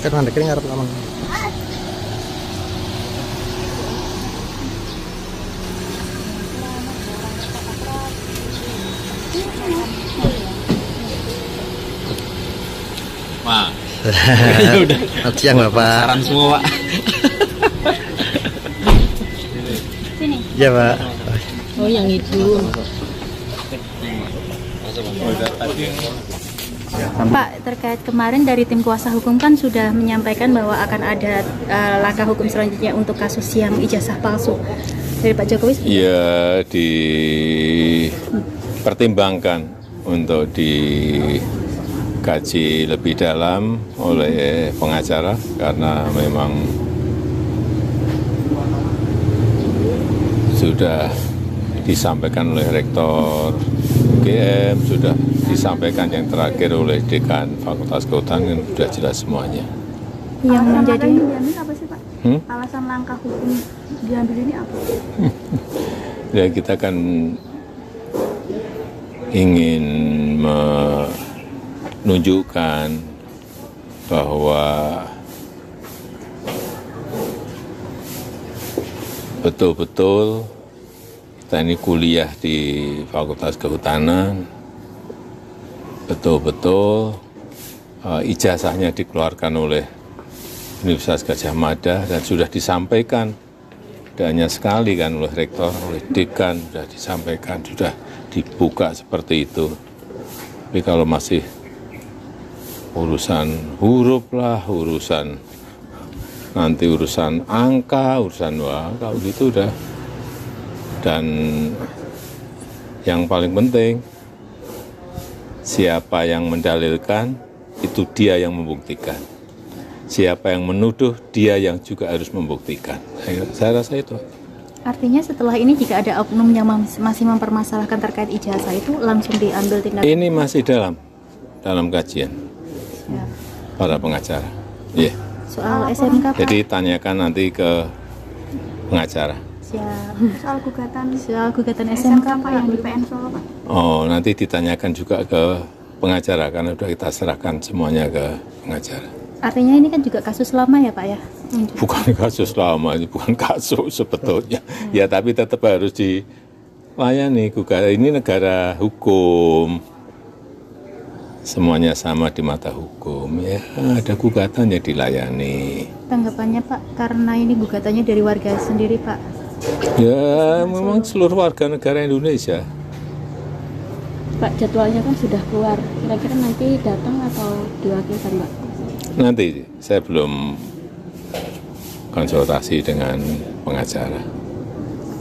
Kan mandek ini ngarep lamang. Wah. Udah. Selamat siang Bapak. Saran semua Pak. Sini. Iya Pak. Oh yang itu. Pak, terkait kemarin dari tim kuasa hukum kan sudah menyampaikan bahwa akan ada langkah hukum selanjutnya untuk kasus yang ijazah palsu dari Pak Jokowi. Ya, dipertimbangkan untuk dikaji lebih dalam oleh pengacara karena memang sudah disampaikan oleh Rektor UGM, sudah disampaikan yang terakhir oleh Dekan Fakultas Kehutanan, sudah jelas semuanya. Yang menjadi diambil apa sih Pak? Alasan langkah hukum diambil ini apa? Ya kita kan ingin menunjukkan bahwa betul-betul kita ini kuliah di Fakultas Kehutanan, betul-betul ijazahnya dikeluarkan oleh Universitas Gadjah Mada dan sudah disampaikan, tidak hanya sekali kan oleh Rektor, oleh Dekan, sudah disampaikan, sudah dibuka seperti itu. Tapi kalau masih urusan huruf lah, urusan nanti urusan angka, urusan wah, kalau gitu udah. Dan yang paling penting, siapa yang mendalilkan, itu dia yang membuktikan. Siapa yang menuduh, dia yang juga harus membuktikan. Saya rasa itu. artinya setelah ini jika ada oknum yang masih mempermasalahkan terkait ijazah itu langsung diambil tindakan. Ini masih dalam kajian Ya. para pengacara. Yeah. Soal SMK Pak. Jadi tanyakan nanti ke pengacara. Siap. Soal gugatan SMK Pak yang di PN Solo Pak. Oh, nanti ditanyakan juga ke pengacara karena sudah kita serahkan semuanya ke pengacara. Artinya ini kan juga kasus lama ya Pak ya? Bukan kasus lama, ini bukan kasus sebetulnya. Ya, tapi tetap harus dilayani. Ini negara hukum. Semuanya sama di mata hukum. Ya, ada gugatan ya dilayani. Tanggapannya Pak, karena ini gugatannya dari warga sendiri Pak. Ya, memang seluruh warga negara Indonesia. Pak, jadwalnya kan sudah keluar. Kira-kira nanti datang atau diwakilkan, Pak? Nanti saya belum konsultasi dengan pengacara.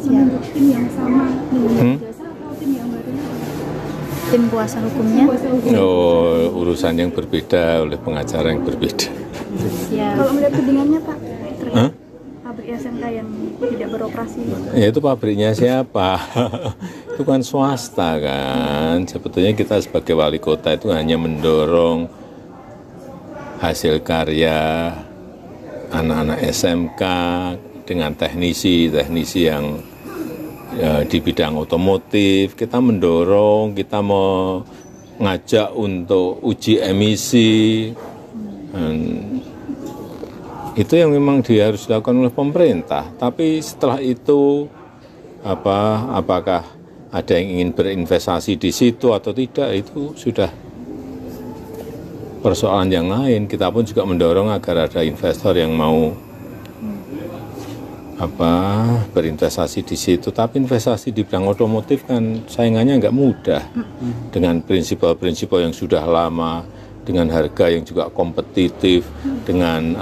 Menurut tim yang sama dengan jasa atau tim yang baru? Tim kuasa hukumnya. Oh, urusan yang berbeda oleh pengacara yang berbeda. Siap. Kalau melihat tudingannya Pak, terkait Hah? pabrik SMK yang tidak beroperasi. Ya itu pabriknya siapa? Itu kan swasta kan. Sebetulnya kita sebagai wali kota itu hanya mendorong hasil karya anak-anak SMK dengan teknisi yang di bidang otomotif. Kita mendorong, kita mau ngajak untuk uji emisi. Dan itu yang memang harus dilakukan oleh pemerintah. Tapi setelah itu apakah ada yang ingin berinvestasi di situ atau tidak, itu sudah persoalan yang lain. Kita pun juga mendorong agar ada investor yang mau berinvestasi di situ. Tapi investasi di bidang otomotif kan saingannya nggak mudah dengan prinsip-prinsip yang sudah lama, dengan harga yang juga kompetitif, dengan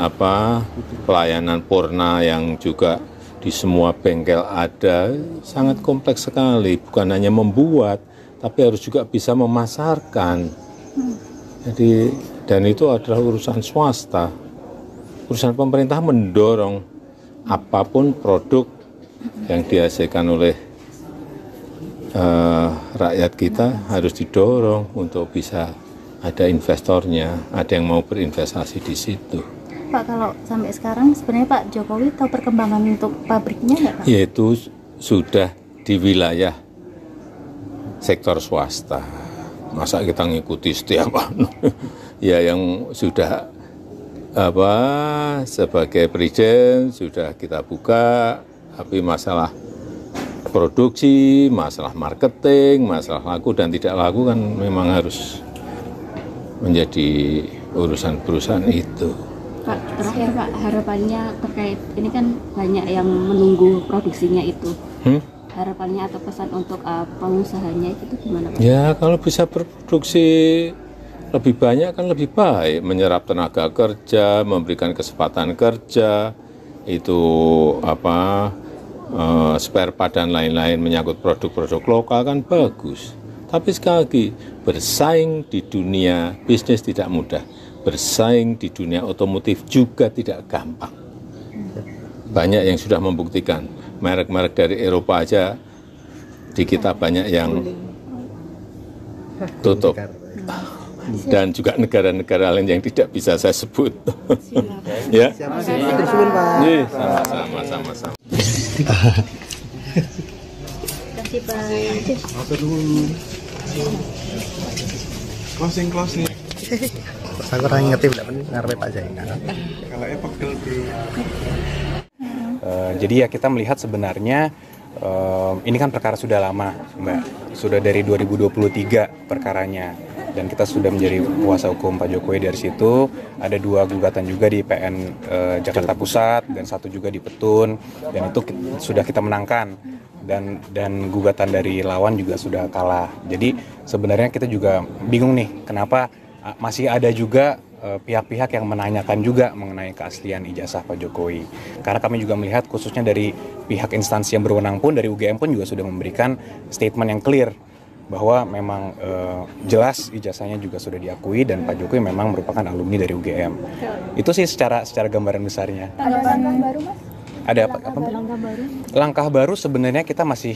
pelayanan purna yang juga di semua bengkel ada, sangat kompleks sekali. Bukan hanya membuat, tapi harus juga bisa memasarkan. Jadi, dan itu adalah urusan swasta. Urusan pemerintah mendorong apapun produk yang dihasilkan oleh rakyat kita harus didorong untuk bisa ada investornya, ada yang mau berinvestasi di situ. Pak, kalau sampai sekarang sebenarnya Pak Jokowi tahu perkembangan untuk pabriknya nggak Pak? Yaitu sudah di wilayah sektor swasta. Masa kita ngikuti setiap ya yang sudah sebagai presiden sudah kita buka, tapi masalah produksi, masalah marketing, masalah laku dan tidak laku kan memang harus menjadi urusan perusahaan itu. Pak, terakhir Pak, harapannya terkait ini kan banyak yang menunggu produksinya itu. Harapannya atau pesan untuk pengusahanya itu gimana Pak? Ya kalau bisa berproduksi lebih banyak kan lebih baik, menyerap tenaga kerja, memberikan kesempatan kerja, itu spare part dan lain-lain menyangkut produk-produk lokal kan bagus. Tapi sekali lagi, bersaing di dunia bisnis tidak mudah. Bersaing di dunia otomotif juga tidak gampang. Banyak yang sudah membuktikan. Merek-merek dari Eropa aja di kita banyak yang tutup. Dan juga negara-negara lain yang tidak bisa saya sebut. Ya. Sama-sama. Terima kasih Pak. Closing. Saya kurang ngerti ngarepe Pak Zainal. Kalau pegel di. Jadi ya kita melihat sebenarnya ini kan perkara sudah lama, Mbak. Sudah dari 2023 perkaranya. Dan kita sudah menjadi kuasa hukum Pak Jokowi. Dari situ ada 2 gugatan juga di PN Jakarta Pusat dan 1 juga di Petun, dan itu sudah kita menangkan, dan gugatan dari lawan juga sudah kalah. Jadi sebenarnya kita juga bingung nih kenapa masih ada juga pihak-pihak yang menanyakan juga mengenai keaslian ijazah Pak Jokowi. Karena kami juga melihat khususnya dari pihak instansi yang berwenang pun, dari UGM pun juga sudah memberikan statement yang clear bahwa memang jelas ijazahnya juga sudah diakui dan Pak Jokowi memang merupakan alumni dari UGM. Itu sih secara gambaran besarnya. Ada langkah baru Mas? Ada apa? Langkah baru sebenarnya kita masih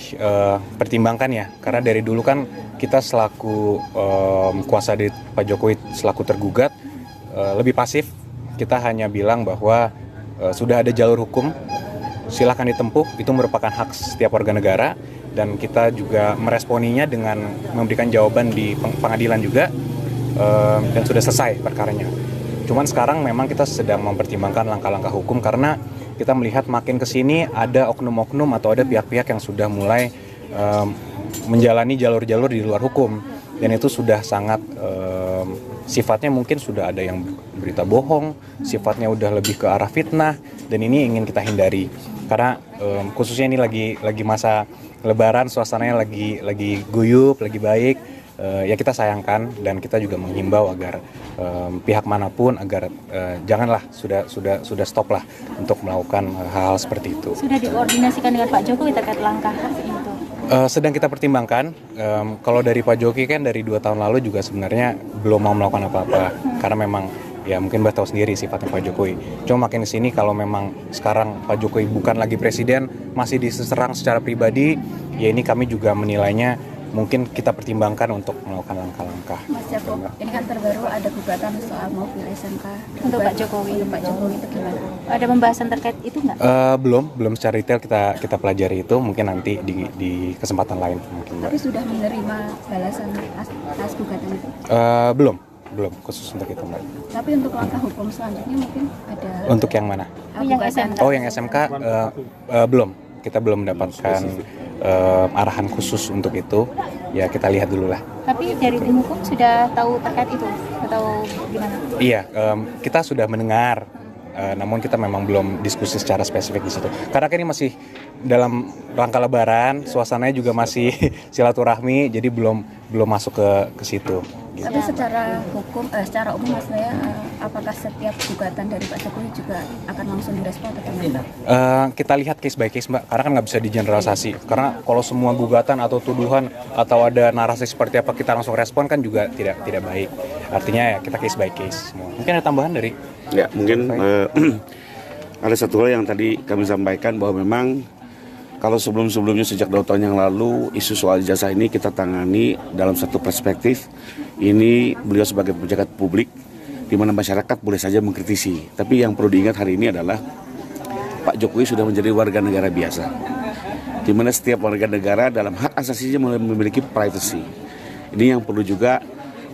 pertimbangkan ya, karena dari dulu kan kita selaku kuasa dari Pak Jokowi selaku tergugat lebih pasif. Kita hanya bilang bahwa sudah ada jalur hukum, silakan ditempuh, itu merupakan hak setiap warga negara. Dan kita juga meresponinya dengan memberikan jawaban di pengadilan juga, dan sudah selesai perkaranya. Cuman sekarang memang kita sedang mempertimbangkan langkah-langkah hukum karena kita melihat makin ke sini ada oknum-oknum atau ada pihak-pihak yang sudah mulai menjalani jalur-jalur di luar hukum, dan itu sudah sangat sifatnya mungkin sudah ada yang berita bohong, sifatnya udah lebih ke arah fitnah, dan ini ingin kita hindari karena khususnya ini lagi masa Lebaran, suasananya lagi guyup, lagi baik, ya kita sayangkan dan kita juga menghimbau agar pihak manapun agar janganlah sudah stop lah untuk melakukan hal-hal seperti itu. Sudah dikoordinasikan dengan Pak Jokowi terkait langkah itu? Sedang kita pertimbangkan. Kalau dari Pak Jokowi kan dari 2 tahun lalu juga sebenarnya belum mau melakukan apa-apa karena memang ya mungkin Mbak tahu sendiri sifatnya Pak Jokowi. Cuma makin kesini kalau memang sekarang Pak Jokowi bukan lagi presiden, masih diserang secara pribadi, ya ini kami juga menilainya mungkin kita pertimbangkan untuk melakukan langkah-langkah. Mas Joko, ini kan terbaru ada gugatan soal mobil SMK untuk Pak Jokowi. Untuk Pak Jokowi itu gimana? Ada pembahasan terkait itu nggak? Belum secara detail kita pelajari itu, mungkin nanti di kesempatan lain mungkin Mbak. Tapi sudah menerima balasan atas gugatan itu? Belum khusus untuk itu Mbak. Tapi untuk langkah hukum selanjutnya mungkin ada. Untuk yang mana? Yang SMK. Oh yang SMK belum. Kita belum mendapatkan arahan khusus untuk itu. Ya kita lihat dulu lah. Tapi dari tim hukum sudah tahu terkait itu atau gimana? Iya, kita sudah mendengar. Namun kita memang belum diskusi secara spesifik di situ. Karena ini masih dalam rangka Lebaran, suasananya juga masih silaturahmi, jadi belum masuk ke situ. Gitu. Tapi secara hukum, secara umum maksudnya, apakah setiap gugatan dari Pak Jokowi juga akan langsung direspon atau gimana? Kita lihat case by case Mbak, karena kan nggak bisa digeneralisasi. Karena kalau semua gugatan atau tuduhan atau ada narasi seperti apa kita langsung respon kan juga tidak baik. Artinya ya kita case by case semua. Mungkin ada tambahan dari? Ya mungkin ada satu hal yang tadi kami sampaikan bahwa memang kalau sebelumnya sejak 2 tahun yang lalu isu soal ijazah ini kita tangani dalam satu perspektif. Ini beliau sebagai pejabat publik di mana masyarakat boleh saja mengkritisi. Tapi yang perlu diingat hari ini adalah Pak Jokowi sudah menjadi warga negara biasa. Di mana setiap warga negara dalam hak asasinya memiliki privacy. Ini yang perlu juga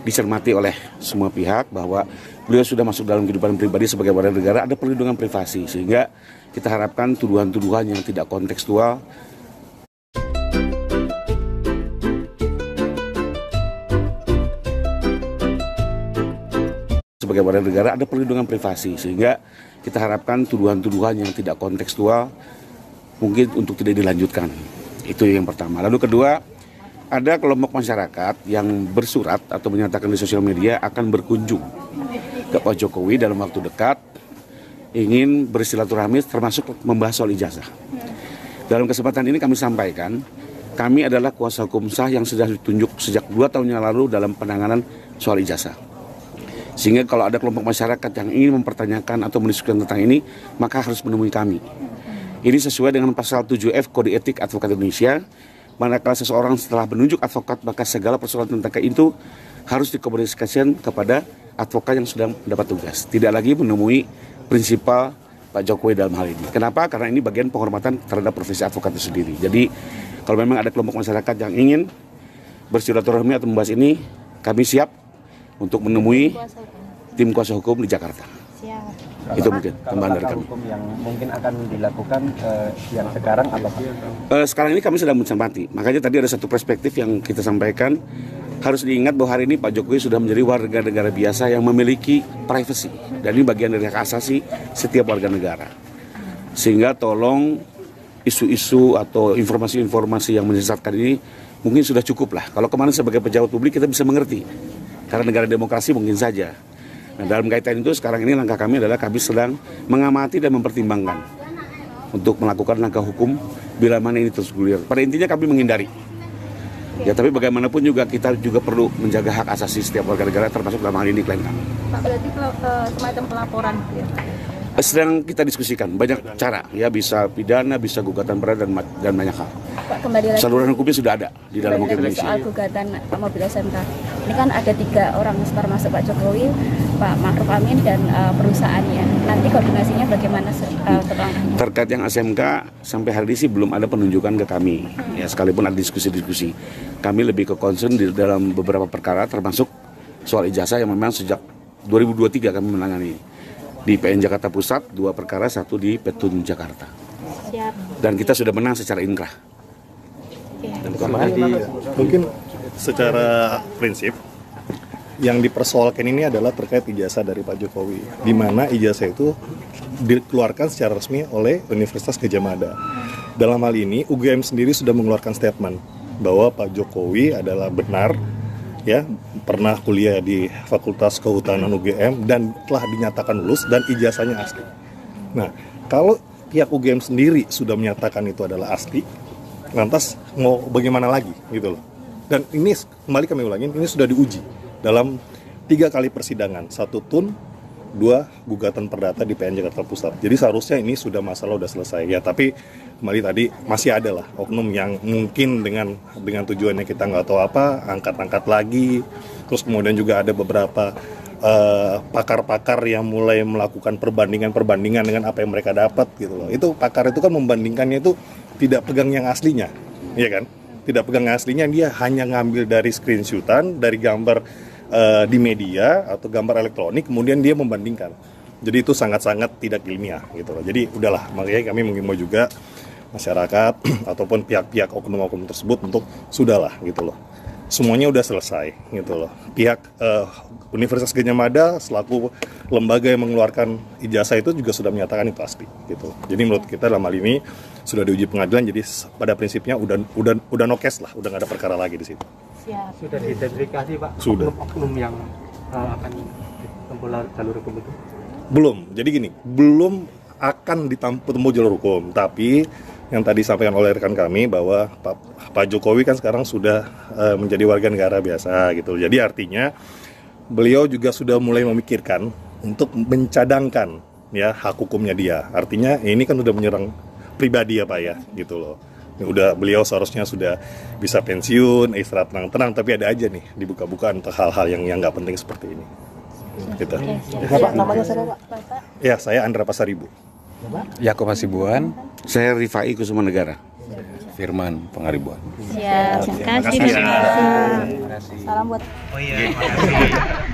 dicermati oleh semua pihak bahwa beliau sudah masuk dalam kehidupan pribadi sebagai warga negara, ada perlindungan privasi, sehingga kita harapkan tuduhan-tuduhan yang tidak kontekstual sebagai warga negara ada perlindungan privasi, sehingga kita harapkan tuduhan-tuduhan yang tidak kontekstual mungkin untuk tidak dilanjutkan. Itu yang pertama. Lalu kedua, ada kelompok masyarakat yang bersurat atau menyatakan di sosial media akan berkunjung ke Pak Jokowi dalam waktu dekat, ingin bersilaturahmi termasuk membahas soal ijazah. Dalam kesempatan ini kami sampaikan, kami adalah kuasa hukum sah yang sudah ditunjuk sejak 2 tahun yang lalu dalam penanganan soal ijazah. Sehingga kalau ada kelompok masyarakat yang ingin mempertanyakan atau mendiskusikan tentang ini, maka harus menemui kami. Ini sesuai dengan pasal 7F Kode Etik Advokat Indonesia. Manakala seseorang setelah menunjuk advokat, maka segala persoalan tentang itu harus dikomunikasikan kepada advokat yang sudah mendapat tugas. Tidak lagi menemui prinsipal Pak Jokowi dalam hal ini. Kenapa? Karena ini bagian penghormatan terhadap profesi advokat itu sendiri. Jadi kalau memang ada kelompok masyarakat yang ingin bersilaturahmi atau membahas ini, kami siap untuk menemui tim kuasa hukum di Jakarta. Siap. Itu mungkin tambahan dari kami. Hukum yang mungkin akan dilakukan yang sekarang apa Pak? Sekarang ini kami sedang mencermati. Makanya tadi ada satu perspektif yang kita sampaikan. Harus diingat bahwa hari ini Pak Jokowi sudah menjadi warga negara biasa yang memiliki privasi. Dan ini bagian dari hak asasi setiap warga negara. Sehingga tolong isu-isu atau informasi-informasi yang menyesatkan ini mungkin sudah cukup lah. Kalau kemarin sebagai pejabat publik kita bisa mengerti. Karena negara demokrasi mungkin saja. Nah, dalam kaitan itu sekarang ini langkah kami adalah kami sedang mengamati dan mempertimbangkan untuk melakukan langkah hukum bila mana ini terus gulir. Pada intinya kami menghindari. Ya, tapi bagaimanapun juga kita juga perlu menjaga hak asasi setiap warga negara termasuk dalam hal ini klien kami. Pak, berarti semacam pelaporan ya? Sedang kita diskusikan banyak cara, ya bisa pidana, bisa gugatan berat dan banyak hal. Pak, kembali lagi. Saluran hukumnya sudah ada di dalam hukum Indonesia. Soal gugatan mobil SMK, ini kan ada 3 orang termasuk Pak Jokowi, Pak Ma'ruf Amin dan perusahaannya. Nanti koordinasinya bagaimana setelah? Terkait yang SMK sampai hari ini sih belum ada penunjukan ke kami. Ya, sekalipun ada diskusi-diskusi, kami lebih ke concern di dalam beberapa perkara termasuk soal ijazah yang memang sejak 2023 kami menangani. Di PN Jakarta Pusat 2 perkara, 1 di Petun Jakarta. Siap. Dan kita sudah menang secara inkrah. Mungkin secara prinsip yang dipersoalkan ini adalah terkait ijazah dari Pak Jokowi, di mana ijazah itu dikeluarkan secara resmi oleh Universitas Gadjah Mada. Dalam hal ini UGM sendiri sudah mengeluarkan statement bahwa Pak Jokowi adalah benar ya pernah kuliah di Fakultas Kehutanan UGM dan telah dinyatakan lulus dan ijazahnya asli. Nah, kalau pihak UGM sendiri sudah menyatakan itu adalah asli, lantas mau bagaimana lagi gitu loh. Dan ini kembali kami ulangin, ini sudah diuji dalam 3 kali persidangan, 1 tun, 2 gugatan perdata di PN Jakarta Pusat. Jadi seharusnya ini sudah masalah sudah selesai ya, tapi kembali tadi masih ada lah oknum yang mungkin dengan tujuannya kita nggak tahu apa, angkat-angkat lagi. Terus kemudian juga ada beberapa pakar-pakar yang mulai melakukan perbandingan dengan apa yang mereka dapat gitu loh. Itu pakar itu kan membandingkannya itu tidak pegang yang aslinya, ya kan? Tidak pegang yang aslinya, dia hanya ngambil dari screenshotan, dari gambar di media atau gambar elektronik, kemudian dia membandingkan. Jadi itu sangat-sangat tidak ilmiah gitu loh. Jadi udahlah, makanya kami mengimbau juga masyarakat ataupun pihak-pihak oknum-oknum tersebut untuk sudahlah gitu loh. Semuanya udah selesai gitu loh. Pihak Universitas Gadjah Mada selaku lembaga yang mengeluarkan ijazah itu juga sudah menyatakan itu asli gitu. Jadi menurut kita dalam hal ini sudah diuji pengadilan, jadi pada prinsipnya udah no case lah, udah nggak ada perkara lagi di situ. Siap. Sudah diidentifikasi Pak Sudah. oknum yang akan ditempuh jalur hukum itu? Belum. Jadi gini, belum akan ditempuh jalur hukum, tapi yang tadi disampaikan oleh rekan kami bahwa Pak Jokowi kan sekarang sudah menjadi warga negara biasa gitu. Jadi artinya beliau juga sudah mulai memikirkan untuk mencadangkan ya hak hukumnya dia. Artinya ini kan udah menyerang pribadi ya Pak ya gitu loh. Udah beliau seharusnya sudah bisa pensiun, istirahat tenang-tenang, tapi ada aja nih dibuka-buka untuk hal-hal yang nggak penting seperti ini. Gitu. Bapak namanya siapa Pak? Ya, saya Andra Pasaribu. Yakob Hasibuan. Saya Rifai Kusuma Negara. Firman Pangaribuan. Siap. Terima kasih. Salam buat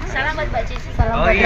Salam buat Mbak Cici. salam buat